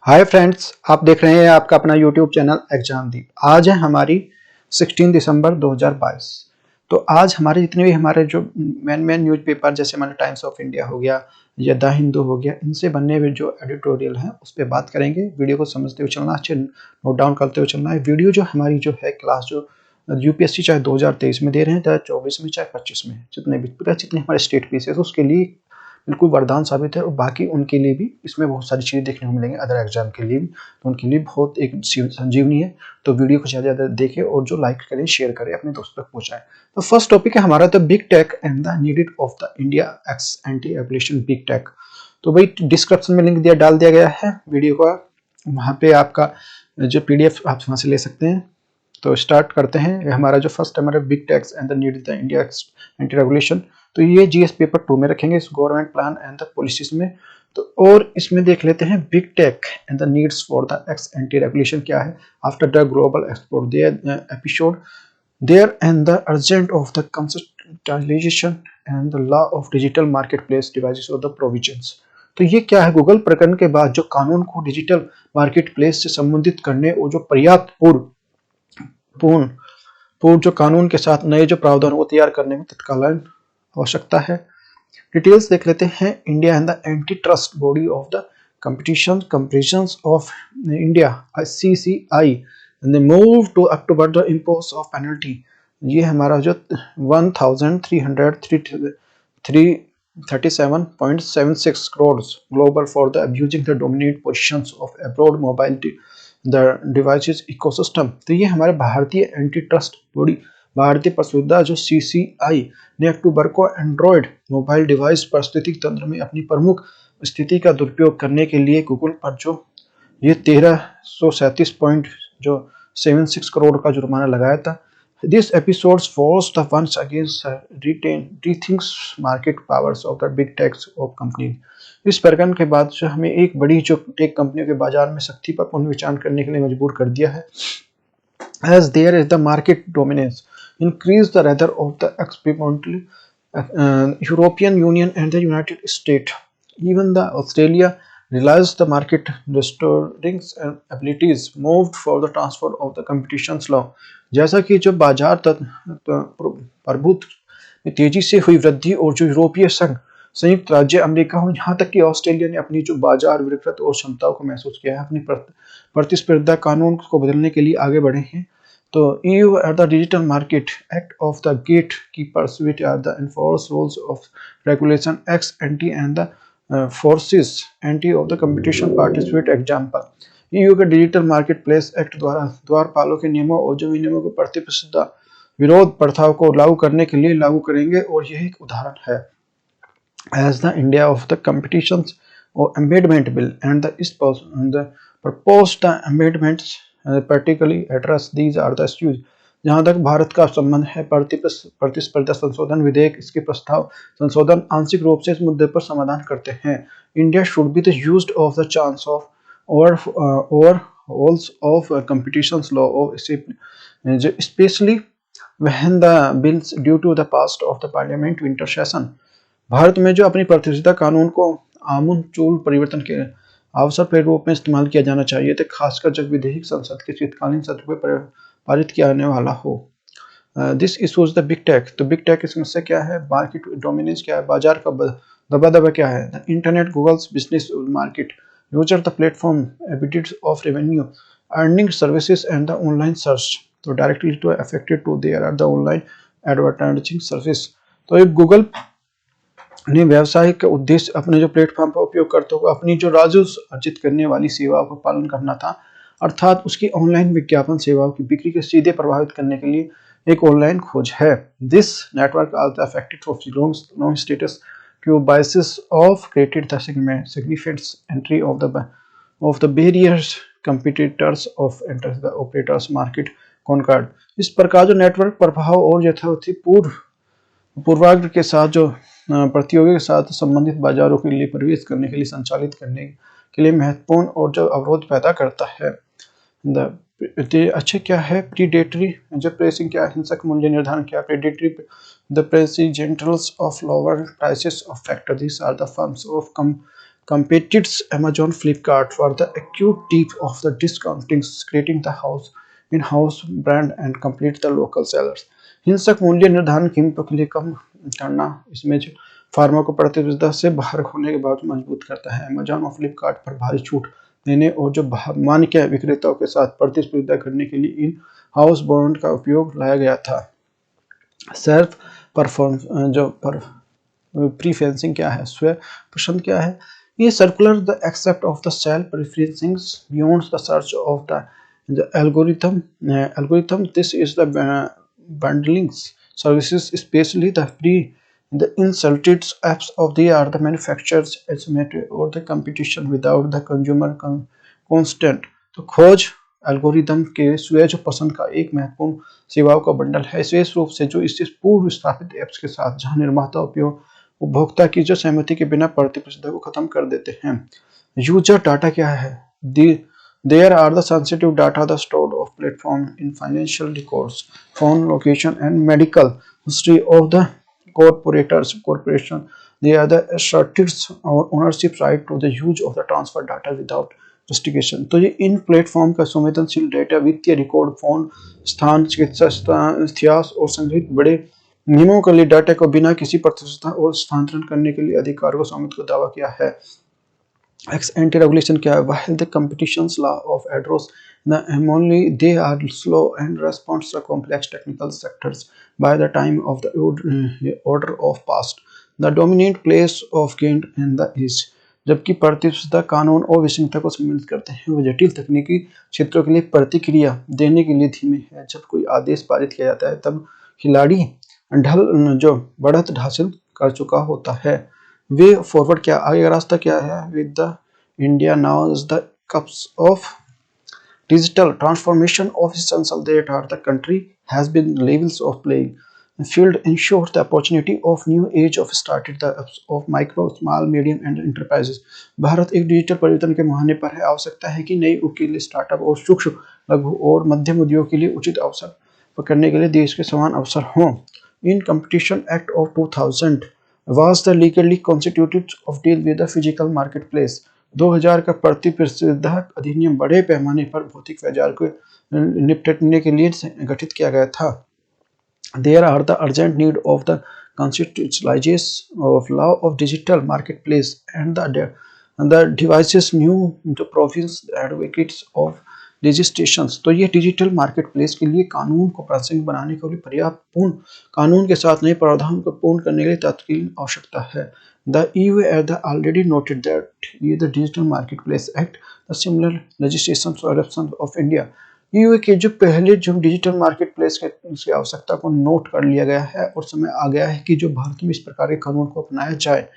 Hi friends, आप देख रहे हैं आपका अपना यूट्यूब चैनल एग्जामदीप। आज है हमारी 16 दिसंबर 2022। तो आज हमारे जितने भी हमारे जो मेन न्यूज़पेपर जैसे हमारे टाइम्स ऑफ इंडिया हो गया या द हिंदू हो गया, इनसे बनने हुए जो एडिटोरियल हैं उस पर बात करेंगे। वीडियो को समझते हुए चलना, अच्छे नोट डाउन करते हुए चलना है। वीडियो जो हमारी जो है क्लास जो यूपीएससी चाहे 2023 में दे रहे हैं, चाहे 24 में, चाहे 25 में, जितने हमारे स्टेट पीसेस उसके लिए बिल्कुल वरदान साबित है। और बाकी उनके लिए भी इसमें बहुत सारी चीज़ें देखने को मिलेंगी अदर एग्जाम के लिए भी, तो उनके लिए बहुत एक संजीवनी है। तो वीडियो को ज़्यादा ज़्यादा देखें और जो लाइक करें, शेयर करें, अपने दोस्तों तक पहुँचाएं। तो फर्स्ट टॉपिक है हमारा the big tech and the needed of the India ex ante abolition big tech. तो भाई डिस्क्रिप्शन में लिंक डाल दिया गया है वीडियो का, वहाँ पे आपका जो PDF आप वहाँ से ले सकते हैं। तो स्टार्ट करते हैं। हमारा जो फर्स्ट हमारा big techs and the need the India anti regulation, तो ये जीएस पेपर 2 में रखेंगे इस government plan and the policies में। तो और इसमें देख लेते हैं big tech and the needs for the x anti regulation क्या है after the global export their episode there and the urgent of the consultation and the law of digital market place devices और the provisions. तो ये क्या है, Google प्रकरण के बाद जो कानून को डिजिटल मार्केट प्लेस से संबंधित करने और जो पर्याप्त पूर्ण जो कानून के साथ नए जो प्रावधान वो तैयार करने में तत्कालीन आवश्यकता है। डिटेल्स देख लेते हैं। India and the anti trust body of the competition comparisons of India CCI and move to October the impose of penalty. ये हमारा जो 1337.76 crore global for the abusing the dominate positions of abroad mobile the devices ecosystem. तो ये हमारे भारतीय anti trust body भारतीय प्रसुद्धा जो CCI ने अक्टूबर को एंड्रॉयड मोबाइल डिवाइस पारिस्थितिक तंत्र में अपनी प्रमुख स्थिति का दुरुपयोग करने के लिए गूगल पर जो ये 1337.76 करोड़ का जुर्माना लगाया था। This episode forced the once again rethinks market powers of the big tech of company। इस प्रकरण के बाद जो हमें एक बड़ी जो टेक कंपनियों के बाजार में शक्ति पर पुनर्विचार करने के लिए मजबूर कर दिया है। As there is the market dominance increase the rather of the experimentally European Union and the United States, even the Australia realized the market restoring abilities moved for the transfer of the competitions law। जैसा कि जो बाजार प्रभुत्व में तेजी से हुई वृद्धि और जो यूरोपीय संघ, संयुक्त राज्य अमेरिका और यहाँ तक कि ऑस्ट्रेलिया ने अपनी जो बाजार विकृत और क्षमताओं को महसूस किया है, अपनी प्रतिस्पर्धा कानून को बदलने के लिए आगे बढ़े हैं। तो EU at the Digital Market Act of the gatekeepers which are the enforced rules of regulation ex ante and the forces anti of the competition participate example। EU के डिजिटल मार्केट प्लेस एक्ट द्वारा द्वारपालों के नियमों और जो नियमों को प्रतिस्पर्धा विरोध प्रथाओं को लागू करने के लिए लागू करेंगे, और यह एक उदाहरण है। As the India of the competitions or amendment bill and the proposed amendments particularly address these are the issues। जहाँ तक भारत का संबंध है, प्रतिस्पर्धा संशोधन विधेयक इसके प्रस्ताव संशोधन आंशिक रूप से इस मुद्दे पर समाधान करते हैं। India should be the used of the chance of overhauls of competitions law of especially when the bills due to the past of the parliament winter session। Bharat में जो अपनी प्रतिस्पर्धा कानून को आमूलचूल परिवर्तन के अवसर के रूप में इस्तेमाल किया जाना चाहिए, तो खासकर जब विधेयक संसद के शीतकालीन सत्र में पारित किया जाने वाला हो। This issues the big tech. तो बिग टेक की समस्या क्या है, मार्केट डोमिनेंस क्या है, बाजार का दबदबा क्या है। The internet Google's business market user the platform abilities of revenue earning services and the online search. तो directly to affected to there are the online advertising service. तो एक गूगल ने व्यावसायिक उद्देश्य अपने जो प्लेटफॉर्म का उपयोग करते हुए अपनी जो राजस्व अर्जित करने वाली सेवाओं का पालन करना था, अर्थात उसकी ऑनलाइन विज्ञापन सेवाओं की बिक्री को सीधे प्रभावित करने के लिए एक ऑनलाइन खोज है। This network also affected of long status quo biases of created the significant entry of the various competitors of enter the operators market concord. इस प्रकार जो नेटवर्क प्रभाव और यथावथी पूर्वाग्रह के साथ जो प्रतियोगियों के साथ संबंधित बाजारों के लिए प्रवेश करने के लिए संचालित करने के लिए महत्वपूर्ण और जो अवरोध पैदा करता है। अच्छे क्या है, प्रीडेटरी जो प्रेसिंग क्या, हिंसक मूल्य निर्धारण क्या, predatory the presidentials of lower prices of factor. This are the firms of competed Amazon Flipkart for the acute deep of the discounting, creating the house in-house brand and complete the local sellers. हिंसक मूल्य निर्धारण कीमतों के लिए कम करना इसमें जो pharma को प्रतिस्पर्धा से बाहर होने के बाद मजबूत करता है। अमेजॉन और फ्लिपकार्ट पर भारी छूट देने और जो मानकीय विक्रेताओं के साथ प्रतिस्पर्धा करने के लिए इन हाउस ब्रांड का उपयोग लाया गया था। सेल्फ परफॉर्म जो पर प्रीफरेंसिंग क्या है, स्व पसंद क्या है, ये circular the except of the self preferencing beyond the search of the algorithm. This is the bundling services, especially the insulted apps of they are the manufacturers estimate or the competition without the consumer constant. तो खोज algorithm के स्व जो पसंद का एक महत्वपूर्ण सेवाओं का बंडल है, विशेष रूप से जो इससे पूर्व स्थापित ऐप्स के साथ, जहां निर्माता उपभोक्ता की जो सहमति के बिना प्रतिस्पर्धा को खत्म कर देते हैं। यूजर डाटा क्या है, there are the sensitive data the stored of platform in financial records, phone location and medical history of the corporation. They are the asserted ownership right to the use of the transfer data without justification. तो ये इन platform का संवेदनशील data, वित्तीय record, phone स्थान, चिकित्सा इतिहास और संग्रहित बड़े नियमों के लिए डाटा को बिना किसी प्रतिस्पर्धा और स्थानांतरण करने के लिए अधिकार को स्वामित्व को दावा किया है। Ex ante regulation क्या है, while the competitions law of address the only they are slow and response to complex technical sectors by the time of the order of past the dominant place of gain and the is. जबकि प्रतिस्पर्धा कानून और विषमता को सम्मिलित करते हैं, वो जटिल तकनीकी क्षेत्रों के लिए प्रतिक्रिया देने के लिए धीमे है। जब कोई आदेश पारित किया जाता है तब खिलाड़ी जो बढ़त हासिल कर चुका होता है। वे फॉरवर्ड क्या, आगे का रास्ता क्या है, with the India now is the cups of digital transformation of essential that are the country has been levels of playing field ensure the opportunity of new age of started the of micro small medium and enterprises. Bharat एक digital परिवर्तन के मुहाने पर है। आवश्यकता है कि नई के लिए स्टार्टअप और सूक्ष्म लघु और मध्यम उद्योग के लिए उचित अवसर पकड़ने के लिए देश के समान अवसर हों। In competition act of 2000 was the legally constituted of deal with the physical marketplace. 2000 का प्रतिस्पर्धा अधिनियम बड़े पैमाने पर भौतिक बाजार को निपटने के लिए गठित किया गया था। There are the urgent need of the constitutionalization of law of digital marketplace and the devices new to province advocates of legislations. तो ये डिजिटल मार्केट प्लेस के लिए कानून को प्रासंगिक बनाने के लिए पर्याप्त पूर्ण कानून के साथ नए प्रावधान को पूर्ण करने के लिए तत्कालीन आवश्यकता है। The EU has already noted that the Digital Marketplace Act, the similar legislation for adoption of India. EU के जो पहले जो डिजिटल मार्केट प्लेस के उसकी आवश्यकता को नोट कर लिया गया है और समय आ गया है कि जो भारत में इस प्रकार के कानून को अपनाया जाए।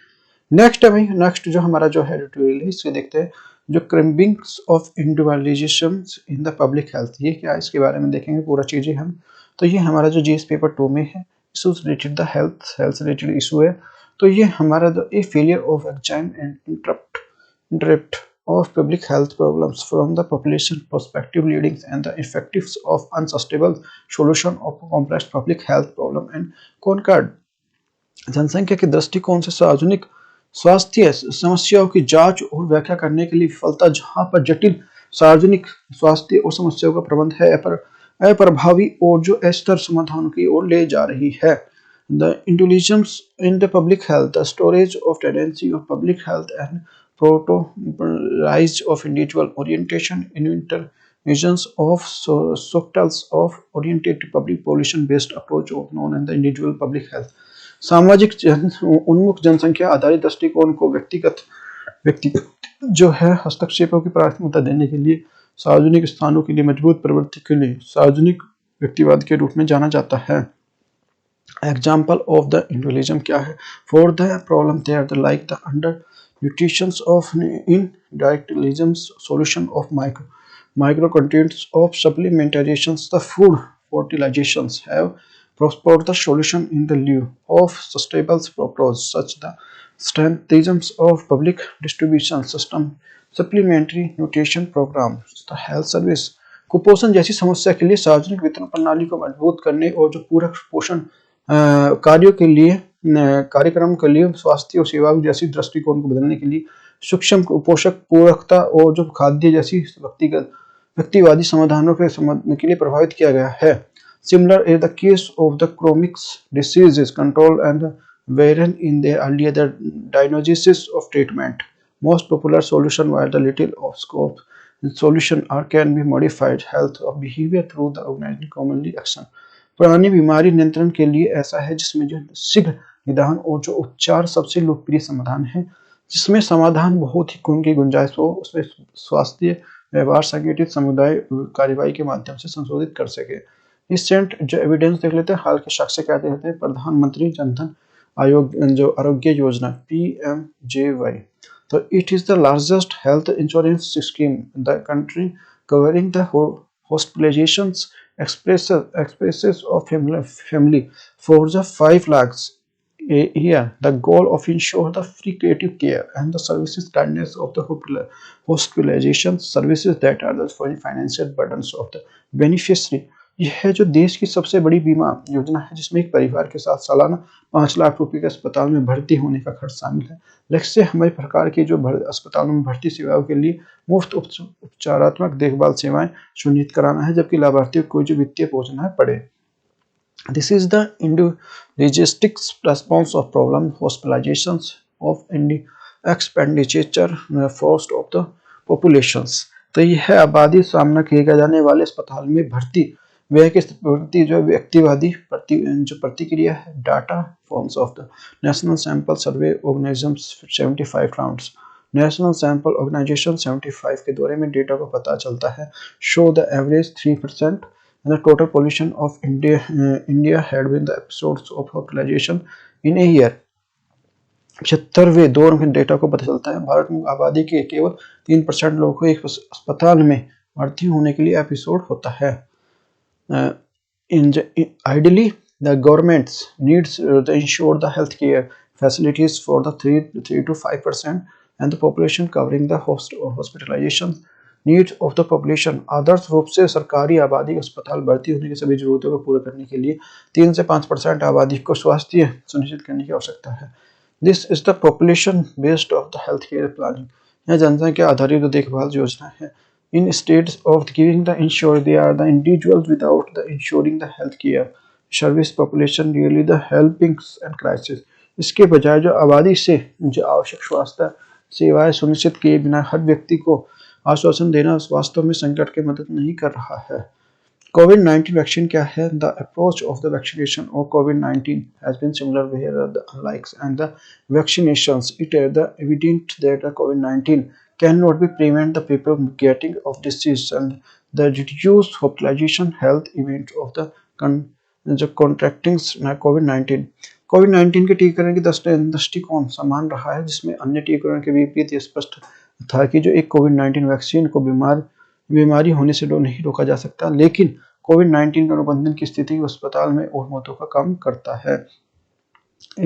नेक्स्ट जो हमारा जो है ट्यूटोरियल है, इससे देखते हैं जो क्रिम्बिंग्स of individualization in the public health. ये क्या है, इसके बारे में देखेंगे पूरा चीजें हम। तो ये हमारा जो जीएस पेपर 2 में है, issues related the health related issue है। तो ये हमारा ए failure of exam and interrupt of public health problems from the population perspective leading and the effectives of unsustainable solution of complex public health problem and concord. जनसंख्या के दृष्टिकोण से सार्वजनिक स्वास्थ्य समस्याओं की जांच और व्याख्या करने के लिए विफलता, जहां पर जटिल सार्वजनिक स्वास्थ्य और समस्याओं का प्रबंध है अप्रभावी और जो अस्तर समाधान की ओर ले जा रही है। The intelligence in the public health, the storage of tendency of public health and proto-rise of individual orientation, interventions of sectors of oriented public population-based approach of known as the individual public health. सामाजिक उन्मुख जनसंख्या आधारित दृष्टिकोण को व्यक्तिगत जो है हस्तक्षेपों की प्राथमिकता देने के लिए सार्वजनिक स्थानों के लिए मजबूत प्रवृत्ति के लिए सार्वजनिक व्यक्तिवाद के रूप में जाना जाता है। Example of the individualism क्या है, for the problem they are the like the under nutritions of individualisms solution of micro contents of supplementations the food fertilizations have prospered the solution in the lieu of sustainable purpose such the strengthenisms of public distribution system supplementary nutrition programs the health service। कुपोषण जैसी समस्या के लिए सार्वजनिक वितरण प्रणाली को मजबूत करने और जो पूरक पोषण कार्यों के लिए कार्यक्रम के लिए स्वास्थ्य और सेवा जैसी दृष्टिकोण को बदलने के लिए सूक्ष्म पोषक पूरकता और जो खाद्य जैसी व्यक्तिवादी समाधानों के लिए प्रभावित किया गया है। Similar is the case of the chronic diseases control and wherein in the earlier the diagnosis of treatment. Most popular solution were the little of scope solution or can be modified health of behavior through the organizing commonly action. पुरानी बीमारी नियंत्रण के लिए ऐसा है जिसमें जो शीघ्र निदान और जो उपचार सबसे लोकप्रिय समाधान है, जिसमें समाधान बहुत ही कम की गुंजाइश हो, उसमें स्वास्थ्य व्यवहार संगठित समुदाय कार्यवाही के माध्यम से संशोधित कर सके। रिसेंट जो एविडेंस देख लेते हैं, हाल के साक्ष्य क्या देते हैं। प्रधानमंत्री जन धन आयोग जो आरोग्य योजना PMJY, तो it is the largest health insurance scheme in the country covering the hospitalizations expresses of family for the 5 lakhs a year. The goal of ensure the free creative care and the services kindness of the hospitalization services that are the financial burdens of the beneficiary. यह है जो देश की सबसे बड़ी बीमा योजना है, जिसमें एक परिवार के साथ सालाना 5 लाख रुपए के अस्पताल में भर्ती होने का खर्च शामिल है। लक्ष्य हमारे प्रकार की जो अस्पतालों में भर्ती सेवाओं के लिए मुफ्त उपचारात्मक देखभाल सेवाएं सुनिश्चित कराना है, जबकि लाभार्थियों को कोई जो वित्तीय पोषण न पड़े। This is the individualistic response of problem hospitalizations of expenditure forced of the populations. तो यह आबादी सामना किए जाने वाले अस्पताल में भर्ती व्यय के प्रति जो व्यक्तिवादी प्रतिक्रिया है। Data forms of the national sample survey organisations 75 rounds. National sample organisation 75 के दौरे में डेटा को पता चलता है। Show the average 3% and the total pollution of India had been the episodes of hospitalization in a year। 75वें दौर में data को पता चलता है भारत में आबादी के केवल 3% लोगों को एक अस्पताल में भर्ती होने के लिए एपिसोड होता है। Ideally, the governments needs to ensure the healthcare facilities for the 3 to 5% and the population covering the hospitalization needs of the population. आदर्श रूप से सरकारी आबादी के अस्पताल भर्ती होने की सभी जरूरतों को पूरा करने के लिए 3 से 5% आबादी को स्वास्थ्य सुनिश्चित करने की आवश्यकता है। This is the population based of the health care planning. यह जनसंख्या आधारित देखभाल योजना है। In states of giving the insure they are the individuals without the insuring the health care service population really the helpings and crisis. इसके बजाय जो आबादी से जो आवश्यक स्वास्थ्य सेवाएं सुनिश्चित किए बिना हर व्यक्ति को आश्वासन देना वास्तव में संकट की मदद नहीं कर रहा है। कोविड-19 वैक्सीन क्या है? The approach of the vaccination of covid has been similar where the अनलाइक्स and the vaccinations it is the evident that the covid can not be prevent the people getting off disease and the reduced hospitalisation health event of the जो contracting कोविड-19। कोविड-19 के टीकाकरण की दृष्टिकोण समान रहा है, जिसमें अन्य टीकाकरण के विपरीत स्पष्ट था कि जो एक कोविड-19 वैक्सीन को बीमारी होने से नहीं रोका जा सकता, लेकिन कोविड-19 के अनुबंधन की स्थिति अस्पताल में और मौतों का कम करता है।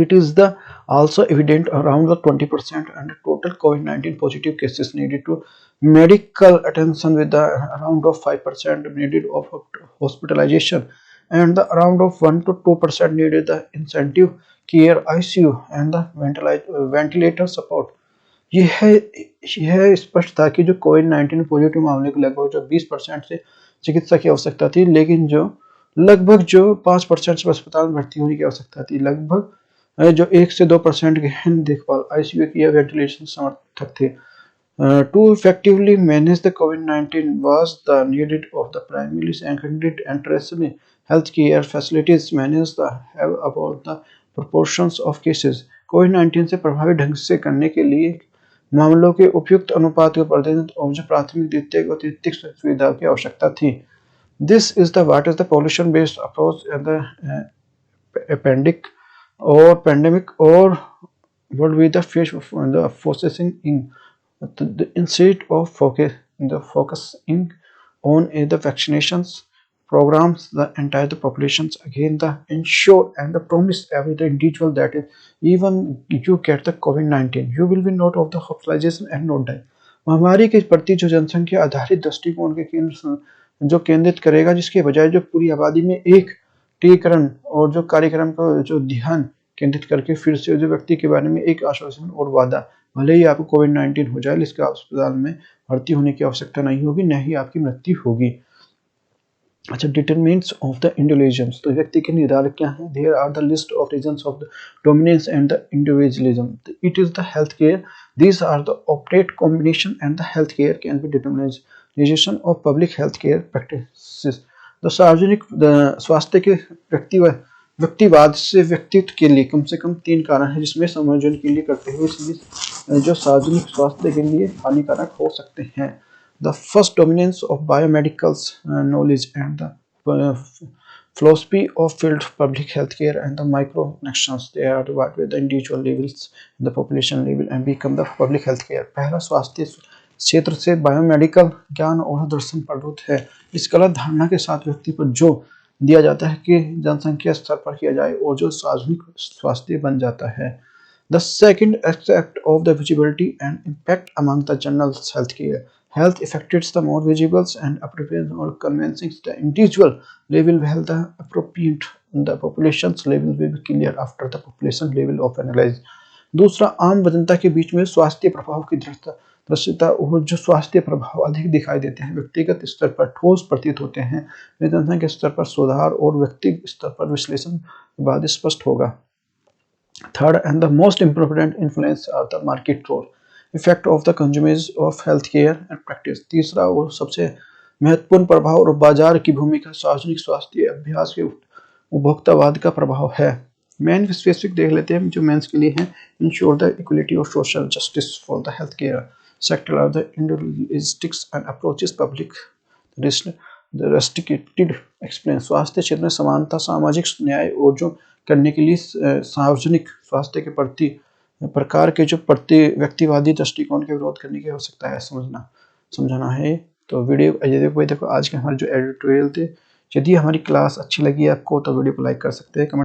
It is the also evident around the 20% and total COVID-19 positive cases needed to medical attention with the around of 5% needed of hospitalization and the around of 1 to 2% needed the intensive care ICU and the ventilator support। यह स्पष्ट था कि जो कोविड-19 positive मामले को लगभग जो 20% से चिकित्सा की आवश्यकता थी, लेकिन जो लगभग जो 5% से अस्पताल में भर्ती होने की आवश्यकता थी। लगभग जो 1 से 2% गहन देखभाल ICU की या वेंटिलेशन समर्थक थे। To effectively manage the COVID-19 was the needed of the primarily secondary and tertiary healthcare facilities manage the have about the proportions of cases। कोविड-19 से प्रभावी ढंग से करने के लिए मामलों के उपयुक्त अनुपात के प्रतिनिधित्व और जो प्राथमिक द्वितीयक और तृतीयक सुविधाओं की आवश्यकता थी। This is the what is the pollution based approach and pandemic और what we the face of the focusing in the instead of focusing on the vaccinations programs the entire populations again the ensure and the promise every the individual that is even you get the COVID-19 you will be not of the hospitalization and not die। महामारी के प्रति जो जनसंख्या आधारित दृष्टिकोण के केंद्र जो केंद्रित करेगा, जिसके बजाय जो पूरी आबादी में एक टीकाकरण और जो कार्यक्रम को जो ध्यान केंद्रित करके फिर से जो व्यक्ति के बारे में एक आश्वासन और वादा भले ही आपको कोविड-19 हो जाए, इसका अस्पताल में भर्ती होने की आवश्यकता नहीं होगी, न ही आपकी मृत्यु होगी। अच्छा, डिटरमिनेंट्स ऑफ द इंडिविजुअल्स, तो व्यक्ति के निर्धारक क्या हैं? There are the list of reasons of the dominance and the individualism. It is the health care, these are the operate combination and the health care can be determination of public health care practices. तो सार्वजनिक स्वास्थ्य के व्यक्तिवाद से व्यक्तित्व के लिए कम से कम 3 कारण हैं जिसमें समायोजन के लिए करते हुए जो सार्वजनिक स्वास्थ्य के लिए हानिकारक हो सकते हैं। The first dominance of biomedical knowledge and the philosophy of field public health care and the micro connections, they are divided with the individual levels, the population level and become the public health care। पहला स्वास्थ्य क्षेत्र से biomedical ज्ञान और दर्शन प्रवृत्त है। इस गलत धारणा के साथ व्यक्ति पर जो दिया जाता है कि जनसंख्या स्तर पर किया जाए और जो सार्वजनिक स्वास्थ्य बन जाता है। The second aspect of the visibility and impact among the general healthcare. Health affects the more visible and appropriate or convincing the individual level, while the appropriate the population's level will be clear after the population level of analysis। दूसरा, आम जनता के बीच में स्वास्थ्य प्रभाव की दृश्यता और जो स्वास्थ्य प्रभाव अधिक दिखाई देते हैं, व्यक्तिगत स्तर पर ठोस प्रतीत होते हैं, वे जनता के स्तर पर सुधार और व्यक्तिगत स्तर पर विश्लेषण के बाद स्पष्ट होगा। Third and the most important influence are the market role, effect of the consumers of healthcare and practice। तीसरा और सबसे महत्वपूर्ण प्रभाव और बाजार की भूमिका सार्वजनिक स्वास्थ्य अभ्यास के उपभोक्तावाद का प्रभाव है। मेन स्पेसिफिक देख लेते हैं जो मेंस के लिए हैं। इंश्योर द इक्वलिटी और social justice for the health care sector are the individualistics and approaches public restricted explain. स्वास्थ्य क्षेत्र में समानता, सामाजिक न्याय और जो करने के लिए सार्वजनिक स्वास्थ्य के प्रति प्रकार के जो प्रति व्यक्तिवादी दृष्टिकोण के विरोध करने की आवश्यकता है, समझाना है। तो वीडियो देखो आज के हमारे जो एडिटोरियल थे, यदि हमारी क्लास अच्छी लगी आपको तो वीडियो को लाइक कर सकते हैं, कमेंट